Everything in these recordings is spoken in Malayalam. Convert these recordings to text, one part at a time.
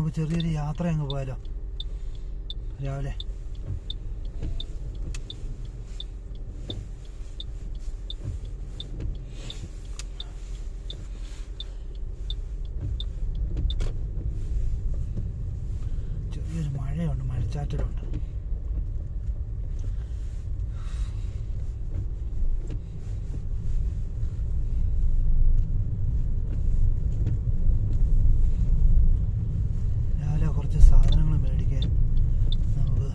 നമുക്ക് ചെറിയൊരു യാത്ര അങ്ങ് പോയാലോ രാവിലെ. ചെറിയൊരു മഴയുണ്ട്, മഴച്ചാറ്റലുണ്ട്. കുറച്ച് സാധനങ്ങൾ മേടിക്കാൻ നമുക്ക്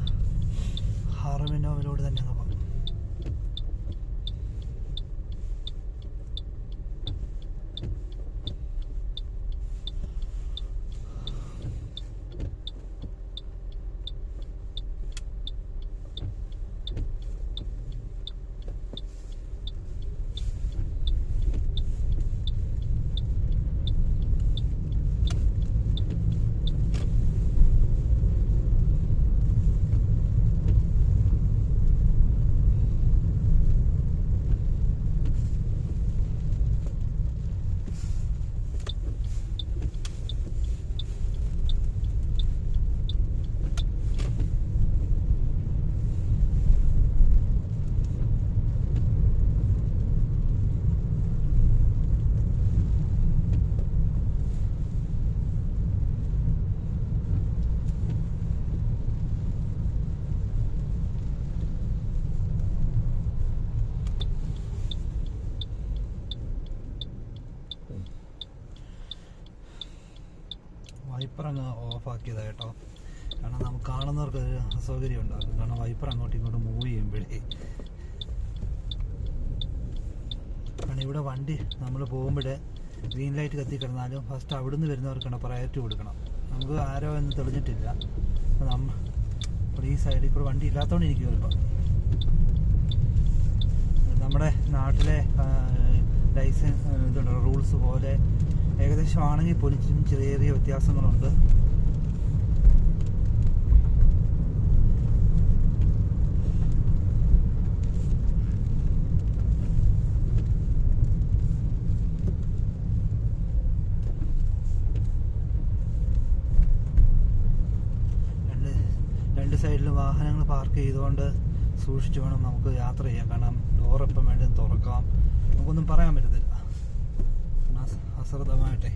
ഹാർമിനോവിലൂടെ തന്നെ പോകാം. വൈപ്പർ അങ്ങ് ഓഫാക്കിയതാണ് കേട്ടോ. കാരണം നമുക്ക് കാണുന്നവർക്ക് ഒരു അസൗകര്യം ഉണ്ടാകും. കാരണം വൈപ്പർ അങ്ങോട്ടും ഇങ്ങോട്ടും മൂവ് ചെയ്യുമ്പോഴേ. കാരണം ഇവിടെ വണ്ടി നമ്മൾ പോകുമ്പോൾ ഗ്രീൻ ലൈറ്റ് കത്തിക്കിടന്നാലും ഫസ്റ്റ് അവിടുന്ന് വരുന്നവർക്കാണ് പ്രയോറിറ്റി കൊടുക്കണം. നമുക്ക് ആരോ എന്ന് തെളിഞ്ഞിട്ടില്ല. അപ്പോൾ ഈ സൈഡിൽ കൂടെ വണ്ടി ഇല്ലാത്തതുകൊണ്ട് എനിക്ക് വരുമ്പോൾ നമ്മുടെ നാട്ടിലെ ലൈസൻസ് ഇതുണ്ട് റൂൾസ് പോലെ ഏകദേശം ആണെങ്കിൽ പോലും ചെറിയ ചെറിയ വ്യത്യാസങ്ങളുണ്ട്. രണ്ട് സൈഡിലും വാഹനങ്ങൾ പാർക്ക് ചെയ്തുകൊണ്ട് സൂക്ഷിച്ചു വേണം നമുക്ക് യാത്ര ചെയ്യാൻ. കാരണം ഡോർ എപ്പം വേണ്ടി തുറക്കാം, നമുക്കൊന്നും പറയാൻ പറ്റത്തില്ല. അശ്രദ്ധമായിട്ടെ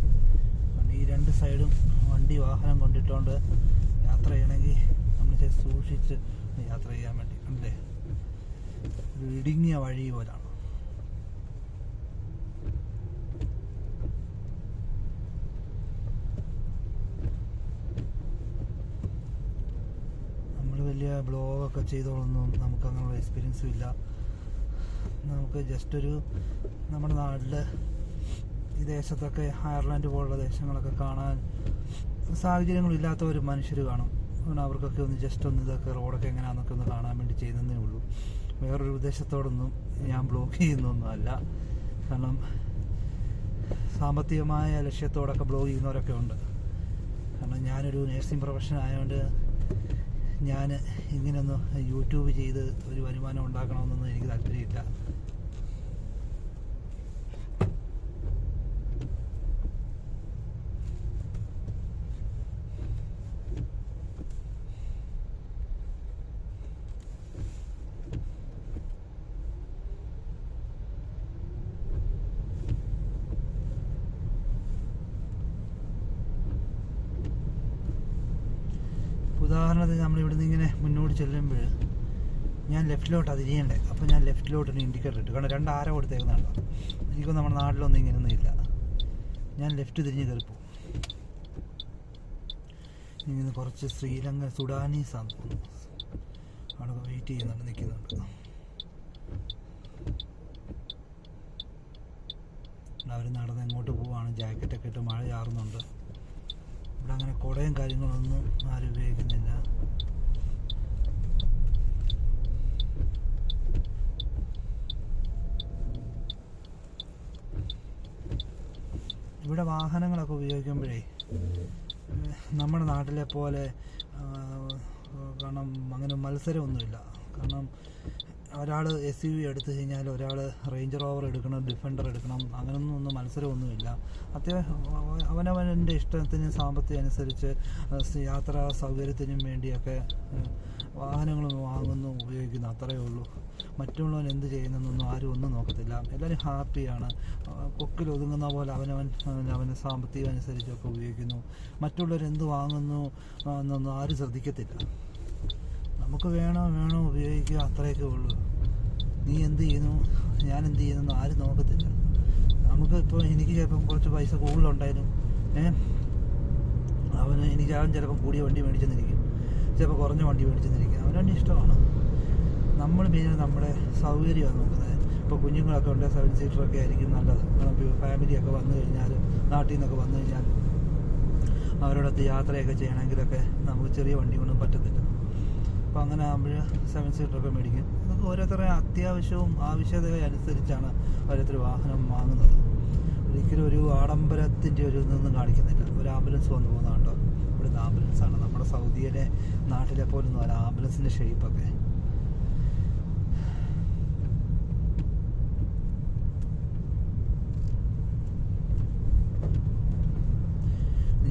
ഈ രണ്ട് സൈഡും വണ്ടി വാഹനം കൊണ്ടിട്ടുകൊണ്ട് യാത്ര ചെയ്യണമെങ്കിൽ നമ്മൾ സൂക്ഷിച്ച് യാത്ര ചെയ്യാൻ വേണ്ടി അല്ലേ. ഒരു ഇടുങ്ങിയ വഴി പോലാണ്. നമ്മൾ വലിയ ബ്ലോഗൊക്കെ ചെയ്തോളൊന്നും നമുക്ക് അങ്ങനെയുള്ള എക്സ്പീരിയൻസും ഇല്ല. നമുക്ക് ജസ്റ്റ് ഒരു നമ്മുടെ നാട്ടിൽ ഈ ദേശത്തൊക്കെ അയർലൻഡ് പോലുള്ള ദേശങ്ങളൊക്കെ കാണാൻ സാഹചര്യങ്ങളില്ലാത്ത ഒരു മനുഷ്യർ കാണും. അവർക്കൊക്കെ ഒന്ന് ജസ്റ്റ് ഒന്ന് ഇതൊക്കെ റോഡൊക്കെ എങ്ങനെയാണെന്നൊക്കെ ഒന്ന് കാണാൻ വേണ്ടി ചെയ്യുന്നതേ ഉള്ളൂ. വേറൊരു ഉദ്ദേശത്തോടൊന്നും ഞാൻ ബ്ലോഗ് ചെയ്യുന്നൊന്നും അല്ല. കാരണം സാമ്പത്തികമായ ലക്ഷ്യത്തോടൊക്കെ ബ്ലോഗ് ചെയ്യുന്നവരൊക്കെ ഉണ്ട്. കാരണം ഞാനൊരു നേഴ്സിംഗ് പ്രൊഫഷൻ ആയതുകൊണ്ട് ഞാൻ ഇങ്ങനെയൊന്നും യൂട്യൂബ് ചെയ്ത് ഒരു വരുമാനം ഉണ്ടാക്കണമെന്നൊന്നും എനിക്ക് താല്പര്യമില്ല. ഉദാഹരണത്തിന് നമ്മളിവിടുന്ന് ഇങ്ങനെ മുന്നോട്ട് ചെല്ലുമ്പോൾ ഞാൻ ലെഫ്റ്റിലോട്ടാണ് തിരിയേണ്ടത്. അപ്പോൾ ഞാൻ ലെഫ്റ്റിലോട്ടൊരു ഇൻഡിക്കേറ്റർ ഇട്ടു. കാരണം രണ്ട് ആര കൊടുത്തേക്കുന്നുണ്ടോ. എനിക്കൊന്നും നമ്മുടെ നാട്ടിലൊന്നും ഇങ്ങനെയൊന്നും ഇല്ല. ഞാൻ ലെഫ്റ്റ് തിരിഞ്ഞ് കയറിപ്പോവും. ഇങ്ങനെ കുറച്ച് ശ്രീലങ്ക സുഡാനീസാന്ന് തോന്നുന്നു അവിടെ വെയിറ്റ് ചെയ്യുന്നുണ്ട്, നിൽക്കുന്നുണ്ട്. അവർ നടന്ന് എങ്ങോട്ട് പോവാണ്. ജാക്കറ്റൊക്കെ ഇട്ട് മഴ ചാറുന്നുണ്ട്. ഇവിടെ അങ്ങനെ കുടയും കാര്യങ്ങളൊന്നും ആരും ഉപയോഗിക്കുന്നില്ല. ഇവിടെ വാഹനങ്ങളൊക്കെ ഉപയോഗിക്കുമ്പോഴേ നമ്മുടെ നാട്ടിലെ പോലെ കാരണം അങ്ങനെ മത്സരമൊന്നുമില്ല. കാരണം ഒരാൾ SUV എടുത്തു കഴിഞ്ഞാൽ ഒരാൾ റേഞ്ചർ റോവർ എടുക്കണം, ഡിഫൻഡർ എടുക്കണം, അങ്ങനൊന്നും മത്സരമൊന്നുമില്ല. അത്യാവശ്യം അവനവൻ്റെ ഇഷ്ടത്തിന് സാമ്പത്തികം അനുസരിച്ച് യാത്രാ സൗകര്യത്തിനും വേണ്ടിയൊക്കെ വാഹനങ്ങൾ വാങ്ങുന്നു, ഉപയോഗിക്കുന്നു, അത്രയേ ഉള്ളൂ. മറ്റുള്ളവൻ എന്ത് ചെയ്യുന്നതെന്നൊന്നും ആരും ഒന്നും നോക്കത്തില്ല. എല്ലാവരും ഹാപ്പിയാണ്. കൊക്കിൽ ഒതുങ്ങുന്ന പോലെ അവന് സാമ്പത്തികം അനുസരിച്ചൊക്കെ ഉപയോഗിക്കുന്നു. മറ്റുള്ളവരെന്ത് വാങ്ങുന്നു എന്നൊന്നും ആരും ശ്രദ്ധിക്കത്തില്ല. നമുക്ക് വേണോ ഉപയോഗിക്കുക, അത്രയൊക്കെ ഉള്ളൂ. നീ എന്ത് ചെയ്യുന്നു, ഞാൻ എന്ത് ചെയ്യുന്നു ആരും നോക്കത്തില്ല. നമുക്ക് ഇപ്പോൾ എനിക്ക് ചിലപ്പം കുറച്ച് പൈസ കൂടുതലുണ്ടായാലും അവൻ ചിലപ്പം കൂടിയ വണ്ടി മേടിച്ചെന്നിരിക്കും, ചിലപ്പോൾ കുറഞ്ഞ വണ്ടി മേടിച്ചെന്നിരിക്കും. അവനവൻ്റെ ഇഷ്ടമാണ്. നമ്മൾ മെയിൻ നമ്മുടെ സൗകര്യമാണ് നോക്കുന്നത്. ഇപ്പോൾ കുഞ്ഞുങ്ങളൊക്കെ ഉണ്ട്, 7 സീറ്ററൊക്കെ ആയിരിക്കും നല്ലത്. ഫാമിലിയൊക്കെ വന്നു കഴിഞ്ഞാൽ, നാട്ടിൽ നിന്നൊക്കെ വന്നു കഴിഞ്ഞാൽ അവരോടൊത്ത് യാത്രയൊക്കെ ചെയ്യണമെങ്കിലൊക്കെ നമുക്ക് ചെറിയ വണ്ടി കൊണ്ടും പറ്റത്തില്ല. അപ്പോൾ അങ്ങനെ ആകുമ്പോൾ 7 സീറ്ററൊക്കെ മേടിക്കും. അതൊക്കെ ഓരോരുത്തരുടെ അത്യാവശ്യവും ആവശ്യകതയും അനുസരിച്ചാണ് ഓരോരുത്തർ വാഹനം വാങ്ങുന്നത്. ഒരിക്കലും ഒരു ആഡംബരത്തിൻ്റെ ഒരു ഇതൊന്നും കാണിക്കുന്നില്ല. ഒരു ആംബുലൻസ് വന്നു പോകുന്നതുണ്ടോ, ഇവിടുത്തെ ആംബുലൻസാണ്. നമ്മുടെ സൗദിയിലെ നാട്ടിലെ പോലൊന്നും അല്ല ആംബുലൻസിൻ്റെ ഷേപ്പൊക്കെ.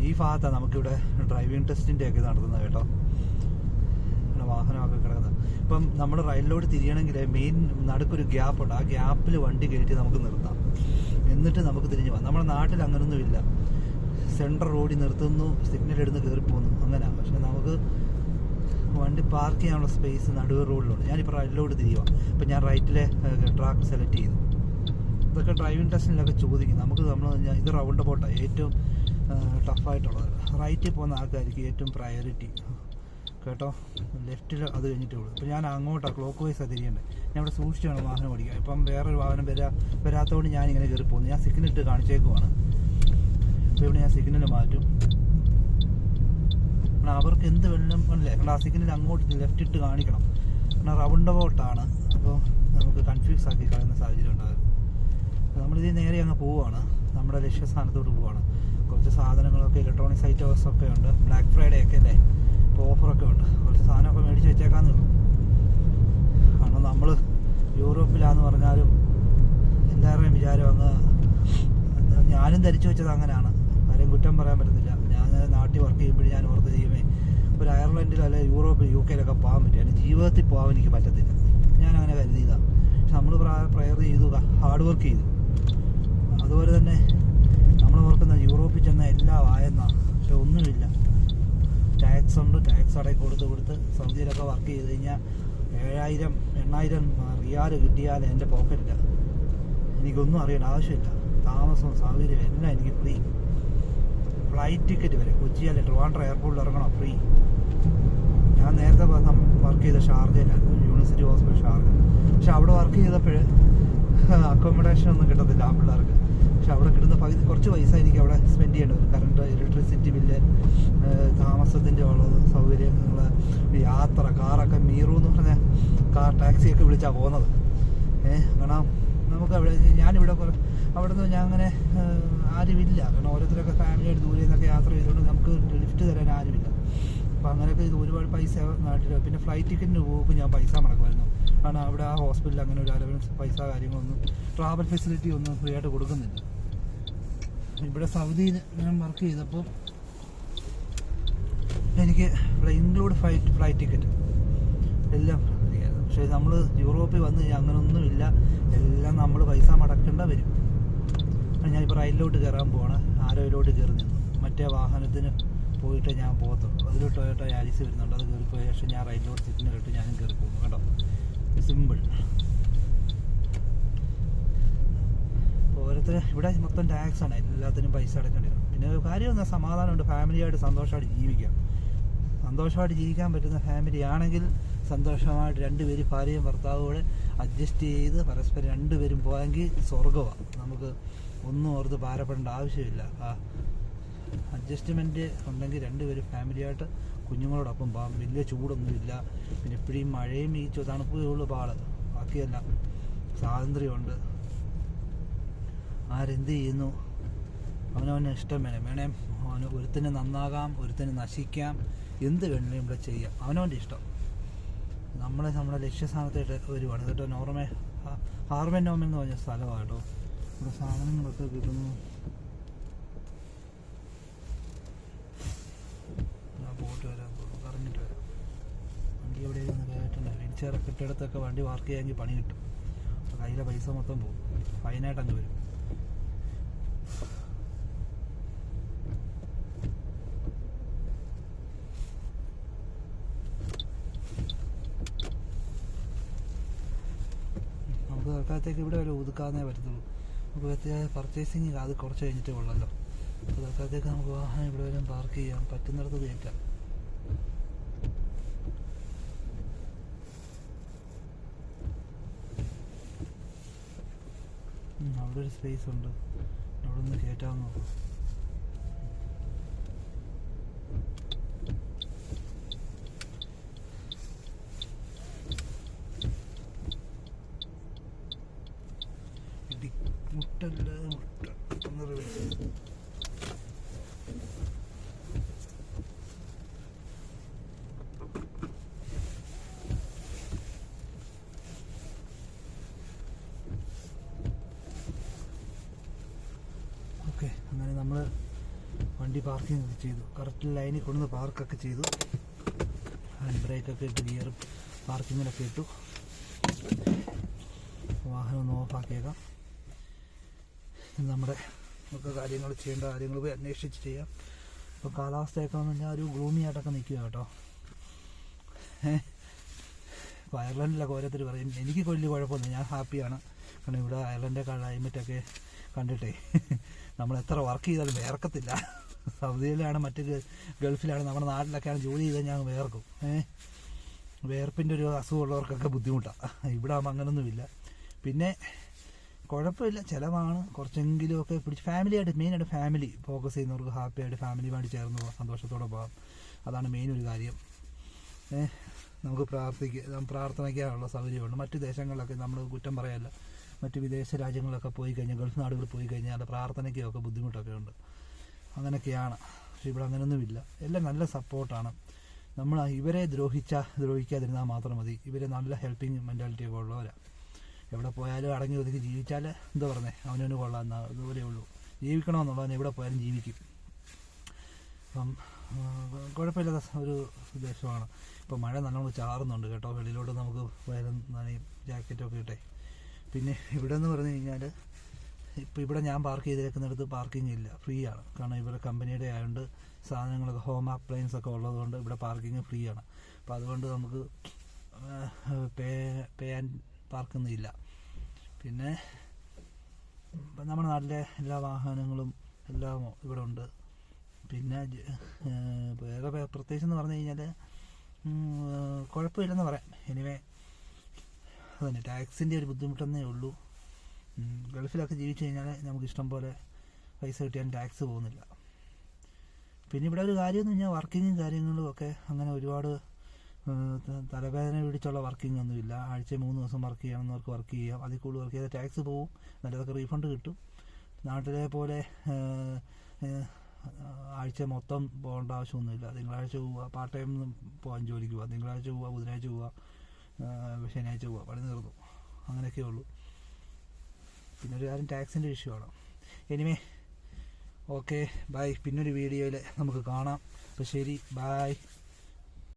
ഈ ഭാഗത്താണ് നമുക്കിവിടെ ഡ്രൈവിംഗ് ടെസ്റ്റിൻ്റെ ഒക്കെ നടത്തുന്നത് കേട്ടോ. വാഹനമൊക്കെ കിടക്കുന്നത്. ഇപ്പം നമ്മൾ റൈലിലോട്ട് തിരിയണമെങ്കിൽ മെയിൻ നടുക്കൊരു ഗ്യാപ്പുണ്ട്. ആ ഗ്യാപ്പിൽ വണ്ടി കയറ്റി നമുക്ക് നിർത്താം, എന്നിട്ട് നമുക്ക് തിരിഞ്ഞു പോകാം. നമ്മുടെ നാട്ടിൽ അങ്ങനൊന്നും ഇല്ല. സെൻട്രൽ റോഡിൽ നിർത്തുന്നു, സിഗ്നൽ എടുത്ത് കയറി പോകുന്നു, അങ്ങനെയാണ്. പക്ഷെ നമുക്ക് വണ്ടി പാർക്ക് ചെയ്യാനുള്ള സ്പേസ് നടുവ് റോഡിലുണ്ട്. ഞാനിപ്പോൾ റൈലിലോട്ട് തിരിയുക. ഇപ്പം ഞാൻ റൈറ്റിലെ ട്രാക്ക് സെലക്ട് ചെയ്തു. ഇതൊക്കെ ഡ്രൈവിംഗ് ടെസ്റ്റിലൊക്കെ ചോദിക്കും. നമ്മൾ ഇത് റൗണ്ട് അബൌട്ടാണ് ഏറ്റവും ടഫായിട്ടുള്ളത്. റൈറ്റിൽ പോകുന്ന ആൾക്കാർക്ക് ഏറ്റവും പ്രയോറിറ്റി കേട്ടോ. ലെഫ്റ്റിൽ അത് കഴിഞ്ഞിട്ടേ ഉള്ളൂ. ഇപ്പോൾ ഞാൻ അങ്ങോട്ടാണ് ക്ലോക്ക് വൈസാണ് തിരിയേണ്ടത്. ഞാൻ ഇവിടെ സൂക്ഷിച്ച് വേണം വാഹനം ഓടിക്കുക. ഇപ്പം വേറൊരു വാഹനം വരാത്തതുകൊണ്ട് ഞാനിങ്ങനെ കയറി പോകുന്നു. ഞാൻ സിഗ്നൽ ഇട്ട് കാണിച്ചേക്കുവാണ്. അപ്പോൾ ഇവിടെ ഞാൻ സിഗ്നൽ മാറ്റും. അവർക്ക് എന്ത് വെള്ളം അല്ലേ, കാരണം ആ സിഗ്നൽ അങ്ങോട്ട് ലെഫ്റ്റ് ഇട്ട് കാണിക്കണം. കാരണം റൗണ്ട് അബൌട്ടാണ്. അപ്പോൾ നമുക്ക് കൺഫ്യൂസ് ആക്കി കളയുന്ന സാഹചര്യം ഉണ്ടാകും. നമ്മളിത് നേരെ അങ്ങ് പോവുകയാണ്, നമ്മുടെ ലക്ഷ്യസ്ഥാനത്തോട്ട് പോവുകയാണ്. കുറച്ച് സാധനങ്ങളൊക്കെ ഇലക്ട്രോണിക്സ് ഐറ്റംസൊക്കെ ഉണ്ട്. ബ്ലാക്ക് ഫ്രൈഡേ ഒക്കെ അല്ലേ, ഇപ്പോൾ ഓഫറൊക്കെ ഉണ്ട്. കുറച്ച് സാധനമൊക്കെ മേടിച്ച് വെച്ചേക്കാന്ന് ഉള്ളൂ. കാരണം നമ്മൾ യൂറോപ്പിലാന്ന് പറഞ്ഞാലും എല്ലാവരുടെയും വിചാരം അങ്ങ്, ഞാനും ധരിച്ചു വെച്ചത് അങ്ങനെയാണ്. ആരെയും കുറ്റം പറയാൻ പറ്റത്തില്ല. ഞാൻ നാട്ടിൽ വർക്ക് ചെയ്യുമ്പോഴും ഞാൻ ഓർത്ത് ചെയ്യുമേ ഒരു അയർലൻഡിലോ അല്ലെ യൂറോപ്പിൽ UK പോകാൻ പറ്റും. എൻ്റെ ജീവിതത്തിൽ പോകാൻ എനിക്ക് പറ്റത്തില്ല. ഞാൻ അങ്ങനെ കരുതിയതാണ്. പക്ഷെ നമ്മൾ പ്രയർ ചെയ്തു, ഹാർഡ് വർക്ക് ചെയ്തു. അതുപോലെ തന്നെ നമ്മൾ ഓർക്കുന്ന യൂറോപ്പിൽ ചെന്ന എല്ലാം ആയെന്നാണ്. പക്ഷെ ഒന്നുമില്ല. ടാക്സ് ഉണ്ട്. ടാക്സ് അടയിൽ കൊടുത്ത് സൗദിയിലൊക്കെ വർക്ക് ചെയ്ത് കഴിഞ്ഞാൽ 7,000-8,000 റിയാൽ കിട്ടിയാൽ എൻ്റെ പോക്കറ്റില്ല. എനിക്കൊന്നും അറിയേണ്ട ആവശ്യമില്ല. താമസവും സൗകര്യവും എല്ലാം എനിക്ക് ഫ്രീ. ഫ്ലൈറ്റ് ടിക്കറ്റ് വരെ കൊച്ചി അല്ലെ ട്രിവാൻഡ്രം എയർപോർട്ടിൽ ഇറങ്ങണം, ഫ്രീ. ഞാൻ നേരത്തെ വർക്ക് ചെയ്ത ഷാർജയിലായിരുന്നു, യൂണിവേഴ്സിറ്റി ഹോസ്പിറ്റൽ ഷാർജ. പക്ഷെ അവിടെ വർക്ക് ചെയ്തപ്പോൾ അക്കോമഡേഷൻ ഒന്നും കിട്ടത്തില്ല ആ പിള്ളേർക്ക്. പക്ഷെ അവിടെ കിട്ടുന്ന കുറച്ച് പൈസ എനിക്ക് അവിടെ സ്പെൻഡ് ചെയ്യേണ്ടി വരും. കറണ്ട്, ഇലക്ട്രിസിറ്റി ബില്ല്, താമസത്തിൻ്റെ ഉള്ളത്, സൗകര്യങ്ങൾ, യാത്ര, കാറൊക്കെ മീറു എന്ന് പറഞ്ഞാൽ ടാക്സിയൊക്കെ വിളിച്ചാണ് പോകുന്നത്. കാരണം നമുക്ക് ഞാനിവിടെ അവിടെ നിന്ന് ഞാൻ അങ്ങനെ ആരുമില്ല. കാരണം ഓരോരുത്തരൊക്കെ ഫാമിലിയായിട്ട് ദൂരെ നിന്നൊക്കെ യാത്ര ചെയ്തുകൊണ്ട് നമുക്ക് ലിഫ്റ്റ് തരാൻ ആരുമില്ല. അപ്പോൾ അങ്ങനെയൊക്കെ ഇത് ഒരുപാട് പൈസ നാട്ടിൽ. പിന്നെ ഫ്ലൈറ്റ് ടിക്കറ്റിന് പോകുമ്പോൾ ഞാൻ പൈസ മുടക്കുമായിരുന്നു. കാരണം അവിടെ ആ ഹോസ്പിറ്റലിൽ അങ്ങനെ ഒരു അലവൻസ് പൈസ കാര്യങ്ങളൊന്നും, ട്രാവൽ ഫെസിലിറ്റി ഒന്നും ഫ്രീ ആയിട്ട് കൊടുക്കുന്നില്ല. ഇവിടെ സൗദിയിൽ ഞാൻ വർക്ക് ചെയ്തപ്പോൾ എനിക്ക് ഇൻക്ലൂഡ് ഫ്ലൈറ്റ് ടിക്കറ്റ് എല്ലാം ഫ്രീ ആയിരുന്നു. പക്ഷേ നമ്മൾ യൂറോപ്പിൽ വന്ന് കഴിഞ്ഞാൽ അങ്ങനെയൊന്നുമില്ല. എല്ലാം നമ്മൾ പൈസ മടക്കേണ്ട വരും. ഞാനിപ്പോൾ റൈലിലോട്ട് കയറാൻ പോവാണ്. ആരോയിലോട്ട് കയറി നിന്നു. മറ്റേ വാഹനത്തിന് പോയിട്ട് ഞാൻ പോകത്തുള്ളൂ. അതിൽ ടൊയോട്ട യാരിസ് വരുന്നുണ്ട്. അത് കയറിപ്പോയ ശേഷം ഞാൻ റൈലിലോട്ട് സിഗ്നലിട്ട് ഞാനും കയറി പോകുന്നു കേട്ടോ. സിമ്പിൾ. ഓരോരുത്തർ ഇവിടെ മൊത്തം ടാക്സാണ്. എല്ലാത്തിനും പൈസ അടക്കേണ്ടി വരും. പിന്നെ കാര്യം എന്നാൽ സമാധാനമുണ്ട്. ഫാമിലിയായിട്ട് സന്തോഷമായിട്ട് ജീവിക്കാം. സന്തോഷമായിട്ട് ജീവിക്കാൻ പറ്റുന്ന ഫാമിലി ആണെങ്കിൽ സന്തോഷമായിട്ട് രണ്ടുപേരും ഭാര്യയും ഭർത്താവോടെ അഡ്ജസ്റ്റ് ചെയ്ത് പരസ്പരം രണ്ടുപേരും പോയെങ്കിൽ സ്വർഗമാണ്. നമുക്ക് ഒന്നും ഓർത്ത് ഭാരപ്പെടേണ്ട ആവശ്യമില്ല. അഡ്ജസ്റ്റ്മെൻറ്റ് ഉണ്ടെങ്കിൽ രണ്ടുപേരും ഫാമിലിയായിട്ട് കുഞ്ഞുങ്ങളോടൊപ്പം പോകാം. വലിയ ചൂടൊന്നുമില്ല. പിന്നെ എപ്പോഴും മഴയും ഈ തണുപ്പേ ഉള്ളൂ പാട്. ബാക്കിയല്ല സ്വാതന്ത്ര്യമുണ്ട്. ആരെന്ത് ചെയ്യുന്നു അവനവന് ഇഷ്ടം വേണേ അവന് ഒരുത്തിന് നന്നാകാം, ഒരുത്തിന് നശിക്കാം, എന്ത് വേണമെങ്കിലും ഇവിടെ ചെയ്യാം. അവനവൻ്റെ ഇഷ്ടം. നമ്മുടെ ലക്ഷ്യസ്ഥാനത്തായിട്ട് വരുവാണ്. കേട്ടോ, ഹാർമൻ നോമൻ എന്ന് പറഞ്ഞ സ്ഥലമാണ് കേട്ടോ. ഇവിടെ സാധനങ്ങളൊക്കെ കിട്ടുന്നു. ഞാൻ പോയിട്ട് വരാൻ പറഞ്ഞിട്ട് വരാം. വണ്ടി എവിടെയെങ്കിലും ഒന്ന് കയറ്റണ്ട. വീൽചെയർ കിട്ടിടത്തൊക്കെ വണ്ടി പാർക്ക് ചെയ്യാമെങ്കിൽ പണി കിട്ടും. അപ്പോൾ കയ്യിലെ പൈസ മൊത്തം പോകും, ഫൈനായിട്ട് അങ്ങ് വരും. നമുക്ക് തൽക്കാലത്തേക്ക് ഇവിടെ വരെ ഒതുക്കാവുന്നേ പറ്റത്തുള്ളൂ. നമുക്ക് വ്യത്യാസം പർച്ചേസിങ് അത് കുറച്ച് കഴിഞ്ഞിട്ടേ ഉള്ളല്ലോ. അപ്പോൾ തൽക്കാലത്തേക്ക് നമുക്ക് വാഹനം ഇവിടെ വരെ പാർക്ക് ചെയ്യാം, പറ്റുന്നിടത്ത് കയറ്റാം. അവിടെ ഒരു സ്പേസ് ഉണ്ട്, അവിടെ നിന്ന് കയറ്റാമെന്ന് നോക്കാം. മുട്ടല്ല മുട്ട ഓക്കെ. അങ്ങനെ നമ്മൾ വണ്ടി പാർക്കിംഗ് ചെയ്തു, കറക്റ്റ് ലൈനിൽ കൊണ്ടുവന്ന് പാർക്കൊക്കെ ചെയ്തു. ഹാൻഡ് ബ്രേക്കൊക്കെ ഇട്ട് ഗിയർ പാർക്കിങ്ങിലൊക്കെ ഇട്ടു. വാഹനം ഒന്ന് ഓഫാക്കിയേക്കാം. നമ്മുടെ ഒക്കെ കാര്യങ്ങൾ ചെയ്യേണ്ട കാര്യങ്ങൾ പോയി അന്വേഷിച്ച് ചെയ്യാം. ഇപ്പോൾ കാലാവസ്ഥയൊക്കെ എന്ന് പറഞ്ഞാൽ ഒരു ഗ്ലൂമി ആയിട്ടൊക്കെ നിൽക്കുക കേട്ടോ. ഇപ്പോൾ അയർലൻഡിലൊക്കെ ഓരോരുത്തർ പറയും, എനിക്ക് വലിയ കുഴപ്പമൊന്നുമില്ല, ഞാൻ ഹാപ്പിയാണ്. കാരണം ഇവിടെ അയർലൻഡിൻ്റെ ക്ലൈമറ്റൊക്കെ കണ്ടിട്ടേ നമ്മൾ എത്ര വർക്ക് ചെയ്താലും വേർക്കത്തില്ല. സൗദിയിലാണ്, മറ്റ് ഗൾഫിലാണ്, നമ്മുടെ നാട്ടിലൊക്കെയാണ് ജോലി ചെയ്താൽ ഞാൻ വേർക്കും. വേർപ്പിൻ്റെ ഒരു അസുഖമുള്ളവർക്കൊക്കെ ബുദ്ധിമുട്ടാണ്. ഇവിടെ ആകുമ്പോൾ അങ്ങനൊന്നുമില്ല. പിന്നെ കുഴപ്പമില്ല, ചിലവാണ് കുറച്ചെങ്കിലുമൊക്കെ പിടിച്ച് ഫാമിലിയായിട്ട്, മെയിനായിട്ട് ഫാമിലി ഫോക്കസ് ചെയ്യുന്നവർക്ക് ഹാപ്പിയായിട്ട് ഫാമിലിയുമായിട്ട് ചേർന്ന് പോകാം, സന്തോഷത്തോടെ പോകാം. അതാണ് മെയിൻ ഒരു കാര്യം. നമുക്ക് പ്രാർത്ഥനയ്ക്കാനുള്ള സൗകര്യമുണ്ട്. മറ്റ് ദേശങ്ങളിലൊക്കെ നമ്മൾ കുറ്റം പറയാല്ല. മറ്റ് വിദേശ രാജ്യങ്ങളിലൊക്കെ പോയി കഴിഞ്ഞാൽ, ഗൾഫ് നാടുകളിൽ പോയി കഴിഞ്ഞാൽ പ്രാർത്ഥനയ്ക്കൊക്കെ ബുദ്ധിമുട്ടൊക്കെ ഉണ്ട്. അങ്ങനെയൊക്കെയാണ്. പക്ഷെ ഇവിടെ അങ്ങനെയൊന്നുമില്ല. എല്ലാം നല്ല സപ്പോർട്ടാണ്. നമ്മൾ ഇവരെ ദ്രോഹിക്കാതിരുന്നാൽ മാത്രം മതി. ഇവരെ നല്ല ഹെൽപ്പിങ് മെൻറ്റാലിറ്റിയൊക്കെ ഉള്ളവരാണ്. എവിടെ പോയാലും അടങ്ങി ഒതുക്കി ജീവിച്ചാൽ എന്താ പറഞ്ഞത്, അവനവന് കൊള്ളാമെന്ന അതുപോലെ ഉള്ളൂ. ജീവിക്കണമെന്നുള്ളവൻ എവിടെ പോയാലും ജീവിക്കും. അപ്പം കുഴപ്പമില്ലാത്ത ഒരു ദേശമാണ്. ഇപ്പോൾ മഴ നല്ലോണം ചാറുന്നുണ്ട് കേട്ടോ. വെളിയിലോട്ട് നമുക്ക് വയലും നനയും, ജാക്കറ്റൊക്കെ ഇട്ടേ. പിന്നെ ഇവിടെ എന്ന് പറഞ്ഞു കഴിഞ്ഞാൽ, ഇപ്പോൾ ഇവിടെ ഞാൻ പാർക്ക് ചെയ്തേക്കുന്നിടത്ത് പാർക്കിംഗ് ഇല്ല, ഫ്രീ ആണ്. കാരണം ഇവിടെ കമ്പനിയുടെ ആയതുകൊണ്ട് സാധനങ്ങളൊക്കെ ഹോം അപ്ലയൻസ് ഒക്കെ ഉള്ളതുകൊണ്ട് ഇവിടെ പാർക്കിംഗ് ഫ്രീ ആണ്. അപ്പോൾ അതുകൊണ്ട് നമുക്ക് പേ ആൻഡ് പാർക്കൊന്നുമില്ല. പിന്നെ നമ്മുടെ നാട്ടിലെ എല്ലാ വാഹനങ്ങളും എല്ലാം ഇവിടെ ഉണ്ട്. പിന്നെ വേറെ പ്രത്യേകിച്ച് എന്ന് പറഞ്ഞു കഴിഞ്ഞാൽ കുഴപ്പമില്ലെന്ന് പറയാം. എനിവേ അതന്നെ, ടാക്സിൻ്റെ ഒരു ബുദ്ധിമുട്ടെന്നേ ഉള്ളൂ. ഗൾഫിലൊക്കെ ജീവിച്ചു കഴിഞ്ഞാൽ നമുക്ക് ഇഷ്ടം പോലെ പൈസ കിട്ടിയാൽ ടാക്സ് പോകുന്നില്ല. പിന്നെ ഇവിടെ ഒരു കാര്യമെന്ന് കഴിഞ്ഞാൽ വർക്കിങ്ങും കാര്യങ്ങളും ഒക്കെ അങ്ങനെ ഒരുപാട് തലവേദന പിടിച്ചുള്ള വർക്കിംഗ് ഒന്നുമില്ല. ആഴ്ച 3 ദിവസം വർക്ക് ചെയ്യണമെന്നവർക്ക് വർക്ക് ചെയ്യാം. അതിൽ കൂടുതൽ വർക്ക് ചെയ്താൽ ടാക്സ് പോവും, നല്ലതൊക്കെ റീഫണ്ട് കിട്ടും. നാട്ടിലെ പോലെ ആഴ്ച മൊത്തം പോകേണ്ട ആവശ്യമൊന്നുമില്ല. തിങ്കളാഴ്ച പോവുക, പാർട്ട് ടൈം പോകാൻ ജോലിക്ക് പോവുക, തിങ്കളാഴ്ച പോവുക, ബുധനാഴ്ച പോവുക, ശനിയാഴ്ച പോവുക, പണി തീർന്നു. അങ്ങനെയൊക്കെ ഉള്ളൂ. പിന്നെ ഒരു കാര്യം ടാക്സിൻ്റെ ഇഷ്യൂ ആണ്. Anyway okay, bye. പിന്നൊരു വീഡിയോയിൽ നമുക്ക് കാണാം. അപ്പോൾ ശരി, ബൈ.